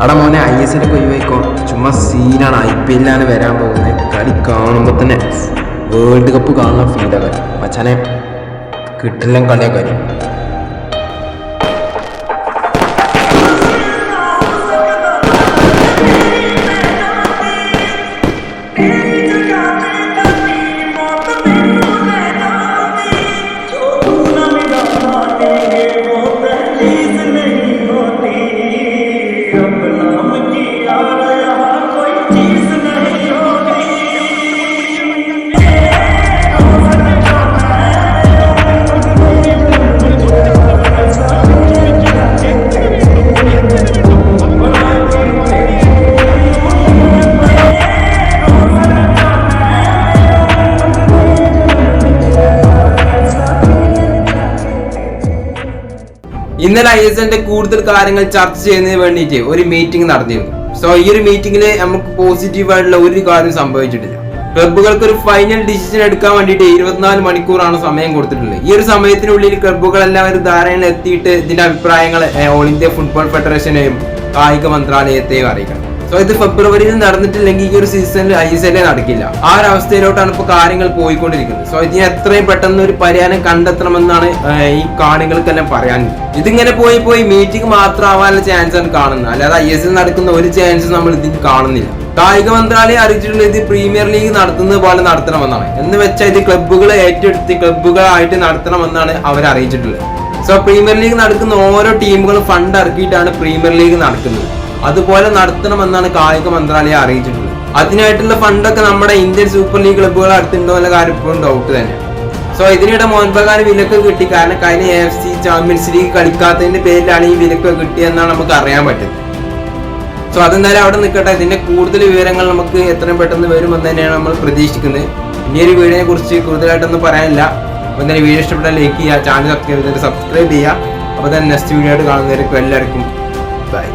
അവിടെ മോനെ ISL ഒഴിവായിക്കോ. ചുമ്മാ സീനാണ്. IPL വരാൻ പോകുന്നത്. കളി കാണുമ്പോൾ തന്നെ വേൾഡ് കപ്പ് കാണുന്ന ഫീലൊക്കെ മച്ചാനെ കിട്ടില്ല കളിയൊക്കെ വരും. ഇന്നലെ ISL കൂടുതൽ കാര്യങ്ങൾ ചർച്ച ചെയ്യുന്നതിന് വേണ്ടിയിട്ട് ഒരു മീറ്റിംഗ് നടത്തിയിരുന്നു. സോ ഈ ഒരു മീറ്റിംഗിൽ നമുക്ക് പോസിറ്റീവായിട്ടുള്ള ഒരു കാര്യം സംഭവിച്ചിട്ടില്ല. ക്ലബ്ബുകൾക്ക് ഒരു ഫൈനൽ ഡിസിഷൻ എടുക്കാൻ വേണ്ടിയിട്ട് 24 മണിക്കൂറാണ് സമയം കൊടുത്തിട്ടുള്ളത്. ഈ ഒരു സമയത്തിനുള്ളിൽ ക്ലബ്ബുകളെല്ലാം ഒരു ധാരണയിൽ എത്തിയിട്ട് ഇതിന്റെ അഭിപ്രായങ്ങൾ ഓൾ ഇന്ത്യ ഫുട്ബോൾ ഫെഡറേഷനെയും കായിക മന്ത്രാലയത്തെയും അറിയിക്കണം. സോ ഇത് ഫെബ്രുവരിയിൽ നടന്നിട്ടില്ലെങ്കിൽ ഈ ഒരു സീസണിൽ ISL നടക്കില്ല. ആ ഒരു അവസ്ഥയിലോട്ടാണ് ഇപ്പോൾ കാര്യങ്ങൾ പോയിക്കൊണ്ടിരിക്കുന്നത്. സോ ഇതിന് എത്രയും പെട്ടെന്ന് ഒരു പരിഹാരം കണ്ടെത്തണമെന്നാണ് ഈ കാണികൾക്കെല്ലാം പറയാനുള്ളത്. ഇതിങ്ങനെ പോയി മീറ്റിംഗ് മാത്രമാവാനുള്ള ചാൻസ് ആണ് കാണുന്നത്. അല്ലാതെ ISL നടക്കുന്ന ഒരു ചാൻസ് നമ്മൾ ഇതിന് കാണുന്നില്ല. കായിക മന്ത്രാലയം അറിയിച്ചിട്ടുള്ള ഇത് പ്രീമിയർ ലീഗ് നടത്തുന്നത് പോലെ നടത്തണമെന്നാണ്. എന്ന് വെച്ചാൽ ഇത് ക്ലബ്ബുകളെ ഏറ്റെടുത്ത് ക്ലബ്ബുകളായിട്ട് നടത്തണമെന്നാണ് അവർ അറിയിച്ചിട്ടുള്ളത്. സോ പ്രീമിയർ ലീഗ് നടക്കുന്ന ഓരോ ടീമുകളും ഫണ്ട് ഇറക്കിയിട്ടാണ് പ്രീമിയർ ലീഗ് നടക്കുന്നത്. അതുപോലെ നടത്തണമെന്നാണ് കായിക മന്ത്രാലയം അറിയിച്ചിട്ടുള്ളത്. അതിനായിട്ടുള്ള ഫണ്ടൊക്കെ നമ്മുടെ ഇന്ത്യൻ സൂപ്പർ ലീഗ് ക്ലബ്ബുകൾ അടുത്തുണ്ടോ എന്ന കാര്യം ഇപ്പോഴും ഡൗട്ട് തന്നെ. സോ ഇതിനിടെ മോഹൻ ബഗാൻ വിലക്ക് കിട്ടി. കാരണം കഴിഞ്ഞ AFC ചാമ്പ്യൻസ് ലീഗ് കളിക്കാത്തതിന്റെ പേരിലാണ് ഈ വിലക്ക് കിട്ടിയെന്നാണ് നമുക്ക് അറിയാൻ പറ്റുന്നത്. സോ അതെന്തായാലും അവിടെ നിൽക്കട്ടെ. ഇതിന്റെ കൂടുതൽ വിവരങ്ങൾ നമുക്ക് എത്രയും പെട്ടെന്ന് വരുമെന്ന് തന്നെയാണ് നമ്മൾ പ്രതീക്ഷിക്കുന്നത്. ഈ ഒരു വീഡിയോയെ കുറിച്ച് കൂടുതലായിട്ടൊന്നും പറയാനില്ല. അപ്പോൾ എന്തായാലും വീഡിയോ ഇഷ്ടപ്പെട്ടാൽ ലൈക്ക് ചെയ്യുക, ചാനൽ സബ്സ്ക്രൈബ് ചെയ്യുക. അപ്പോൾ തന്നെ നെക്സ്റ്റ് വീഡിയോ ആയിട്ട് കാണുന്നവർക്ക് എല്ലാവർക്കും ബൈ.